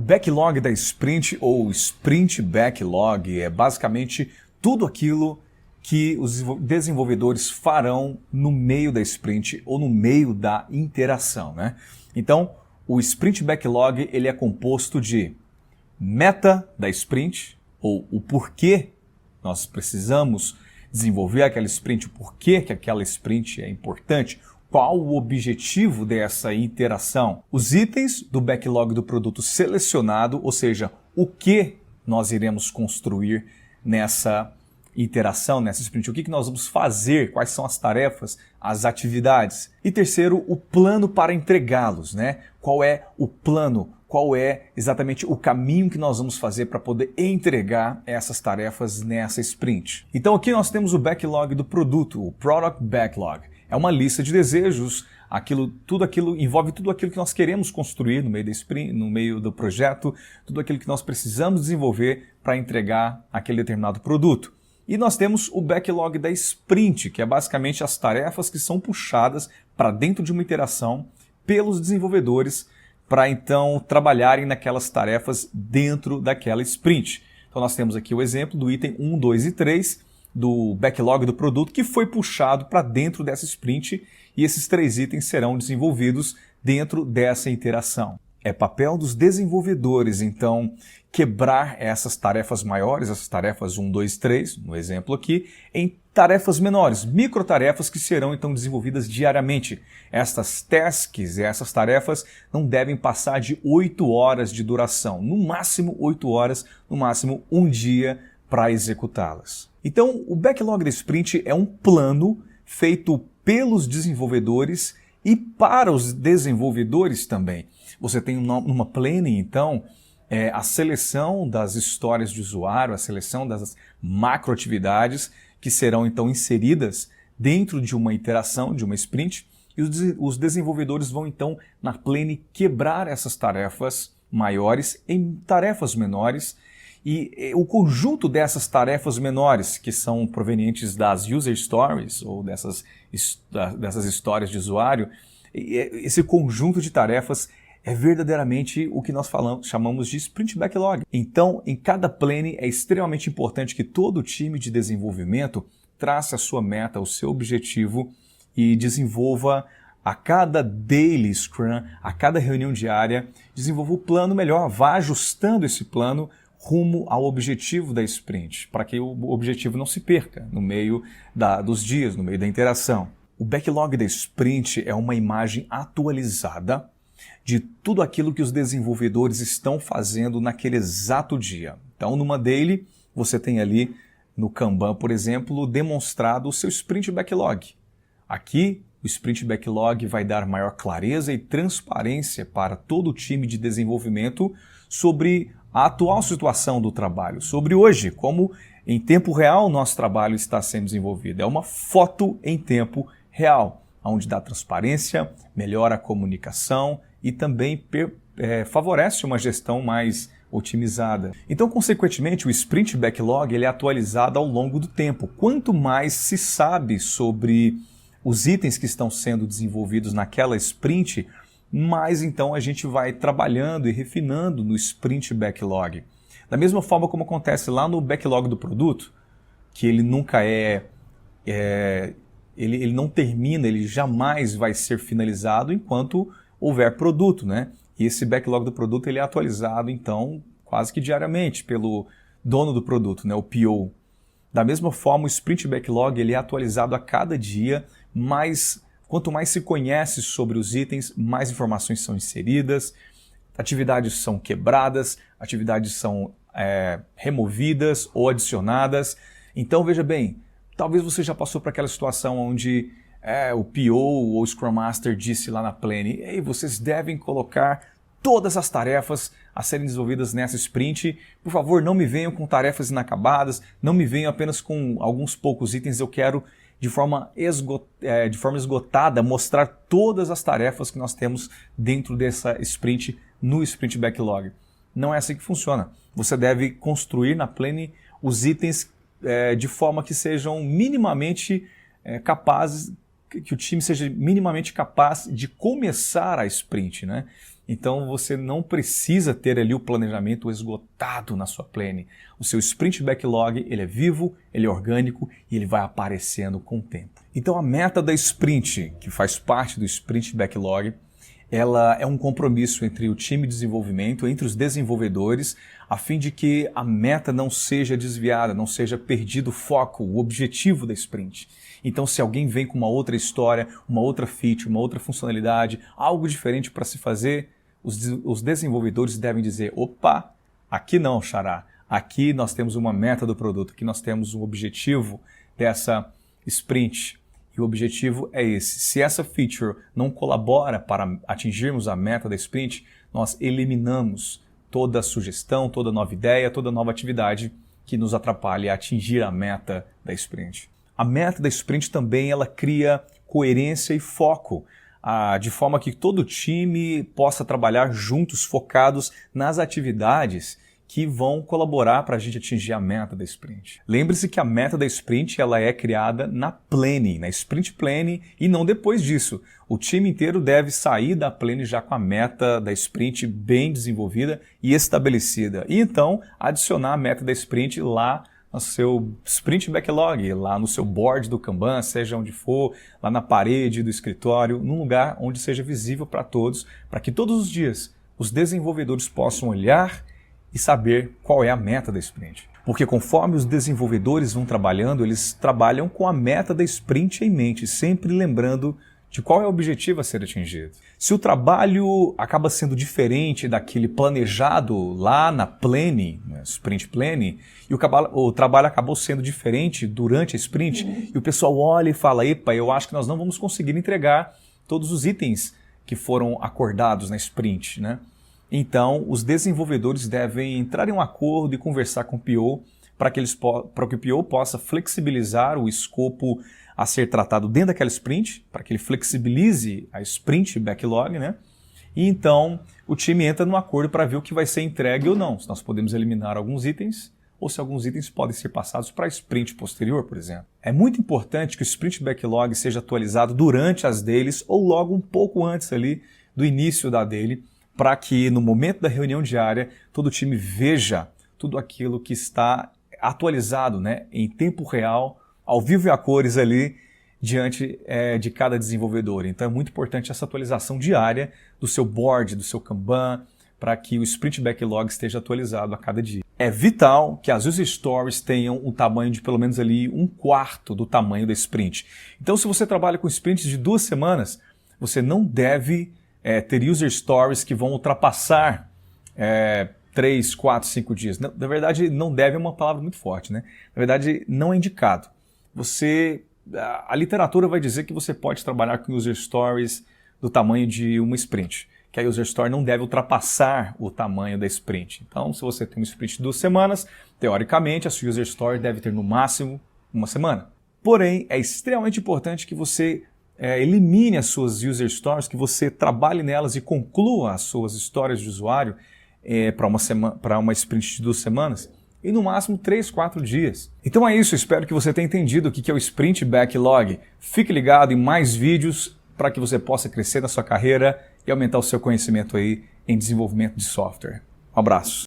backlog da sprint ou sprint backlog é basicamente tudo aquilo que os desenvolvedores farão no meio da sprint ou no meio da interação, né? Então, o sprint backlog ele é composto de meta da sprint, ou o porquê nós precisamos desenvolver aquela sprint, o porquê que aquela sprint é importante, qual o objetivo dessa interação, os itens do backlog do produto selecionado, ou seja, o que nós iremos construir nessa interação, nessa sprint, o que nós vamos fazer, quais são as tarefas, as atividades. E terceiro, o plano para entregá-los, né? Qual é o plano, qual é exatamente o caminho que nós vamos fazer para poder entregar essas tarefas nessa sprint. Então aqui nós temos o backlog do produto, o Product Backlog. É uma lista de desejos, envolve tudo aquilo que nós queremos construir no meio da sprint, no meio do projeto, tudo aquilo que nós precisamos desenvolver para entregar aquele determinado produto. E nós temos o backlog da sprint, que é basicamente as tarefas que são puxadas para dentro de uma interação pelos desenvolvedores para então trabalharem naquelas tarefas dentro daquela sprint. Então nós temos aqui o exemplo do item 1, 2 e 3 do backlog do produto que foi puxado para dentro dessa sprint e esses 3 itens serão desenvolvidos dentro dessa interação. É papel dos desenvolvedores, então, quebrar essas tarefas maiores, essas tarefas 1, 2, 3, no exemplo aqui, em tarefas menores, microtarefas que serão então desenvolvidas diariamente. Estas tasks, essas tarefas, não devem passar de 8 horas de duração, no máximo 8 horas, no máximo 1 dia para executá-las. Então, o backlog da sprint é um plano feito pelos desenvolvedores e para os desenvolvedores também. Você tem numa planning, então, a seleção das histórias de usuário, a seleção das macroatividades que serão, então, inseridas dentro de uma interação, de uma sprint, e os desenvolvedores vão, então, na planning, quebrar essas tarefas maiores em tarefas menores, e o conjunto dessas tarefas menores, que são provenientes das user stories, ou dessas histórias de usuário, esse conjunto de tarefas é verdadeiramente o que nós chamamos de sprint backlog. Então, em cada planning é extremamente importante que todo time de desenvolvimento trace a sua meta, o seu objetivo e desenvolva a cada daily scrum, a cada reunião diária, desenvolva o plano melhor, vá ajustando esse plano rumo ao objetivo da sprint, para que o objetivo não se perca no meio dos dias, no meio da interação. O backlog da sprint é uma imagem atualizada de tudo aquilo que os desenvolvedores estão fazendo naquele exato dia. Então, numa daily, você tem ali no Kanban, por exemplo, demonstrado o seu sprint backlog. Aqui, o sprint backlog vai dar maior clareza e transparência para todo o time de desenvolvimento sobre a atual situação do trabalho, sobre hoje, como em tempo real o nosso trabalho está sendo desenvolvido. É uma foto em tempo real, onde dá transparência, melhora a comunicação e também favorece uma gestão mais otimizada. Então, consequentemente, o sprint backlog ele é atualizado ao longo do tempo. Quanto mais se sabe sobre os itens que estão sendo desenvolvidos naquela sprint, mais então a gente vai trabalhando e refinando no sprint backlog. Da mesma forma como acontece lá no backlog do produto, que ele nunca ele não termina, ele jamais vai ser finalizado enquanto houver produto, né? E esse backlog do produto ele é atualizado então quase que diariamente pelo dono do produto, né? O PO. Da mesma forma, o sprint backlog ele é atualizado a cada dia, mas quanto mais se conhece sobre os itens, mais informações são inseridas, atividades são quebradas, atividades são removidas ou adicionadas. Então, veja bem, talvez você já passou por aquela situação onde o PO ou o Scrum Master disse lá na planning: "Ei, vocês devem colocar todas as tarefas a serem desenvolvidas nessa sprint. Por favor, não me venham com tarefas inacabadas, não me venham apenas com alguns poucos itens, eu quero de forma esgotada mostrar todas as tarefas que nós temos dentro dessa sprint no sprint backlog." Não é assim que funciona. Você deve construir na planning os itens de forma que sejam minimamente capazes, que o time seja minimamente capaz de começar a sprint, né? Então você não precisa ter ali o planejamento esgotado na sua plane. O seu Sprint Backlog, ele é vivo, ele é orgânico e ele vai aparecendo com o tempo. Então a meta da Sprint, que faz parte do Sprint Backlog, ela é um compromisso entre o time de desenvolvimento, entre os desenvolvedores, a fim de que a meta não seja desviada, não seja perdido o foco, o objetivo da sprint. Então, se alguém vem com uma outra história, uma outra feature, uma outra funcionalidade, algo diferente para se fazer, os desenvolvedores devem dizer, opa, aqui não, xará, aqui nós temos uma meta do produto, aqui nós temos um objetivo dessa sprint. E o objetivo é esse. Se essa feature não colabora para atingirmos a meta da sprint, nós eliminamos toda sugestão, toda nova ideia, toda nova atividade que nos atrapalhe a atingir a meta da sprint. A meta da sprint também ela cria coerência e foco, de forma que todo time possa trabalhar juntos, focados nas atividades que vão colaborar para a gente atingir a meta da sprint. Lembre-se que a meta da sprint ela é criada na planning, na sprint planning e não depois disso. O time inteiro deve sair da planning já com a meta da sprint bem desenvolvida e estabelecida. E então adicionar a meta da sprint lá no seu Sprint Backlog, lá no seu board do Kanban, seja onde for, lá na parede do escritório, num lugar onde seja visível para todos, para que todos os dias os desenvolvedores possam olhar e saber qual é a meta da sprint. Porque conforme os desenvolvedores vão trabalhando, eles trabalham com a meta da sprint em mente, sempre lembrando de qual é o objetivo a ser atingido. Se o trabalho acaba sendo diferente daquele planejado lá na planning, né, sprint planning, e o trabalho acabou sendo diferente durante a sprint, e o pessoal olha e fala, epa, eu acho que nós não vamos conseguir entregar todos os itens que foram acordados na sprint, né? Então, os desenvolvedores devem entrar em um acordo e conversar com o PO para que o PO possa flexibilizar o escopo a ser tratado dentro daquela sprint, para que ele flexibilize a sprint backlog, né? E então o time entra num acordo para ver o que vai ser entregue ou não, se nós podemos eliminar alguns itens ou se alguns itens podem ser passados para a sprint posterior, por exemplo. É muito importante que o sprint backlog seja atualizado durante as dailies ou logo um pouco antes ali do início da daily, para que no momento da reunião diária todo o time veja tudo aquilo que está atualizado, né, em tempo real, ao vivo e a cores ali, diante de cada desenvolvedor. Então é muito importante essa atualização diária do seu board, do seu Kanban, para que o Sprint Backlog esteja atualizado a cada dia. É vital que as User Stories tenham um tamanho de pelo menos ali 1/4 do tamanho da sprint. Então se você trabalha com sprints de 2 semanas, você não deve ter User Stories que vão ultrapassar 3, 4, 5 dias. Na verdade, não deve é uma palavra muito forte, né? Na verdade, não é indicado. A literatura vai dizer que você pode trabalhar com User Stories do tamanho de uma sprint, que a User Story não deve ultrapassar o tamanho da sprint. Então, se você tem um sprint de 2 semanas, teoricamente, a sua User Story deve ter no máximo 1 semana. Porém, é extremamente importante que você elimine as suas User Stories, que você trabalhe nelas e conclua as suas histórias de usuário para uma sprint de 2 semanas e no máximo 3, 4 dias. Então é isso, espero que você tenha entendido o que é o Sprint Backlog. Fique ligado em mais vídeos para que você possa crescer na sua carreira e aumentar o seu conhecimento aí em desenvolvimento de software. Um abraço.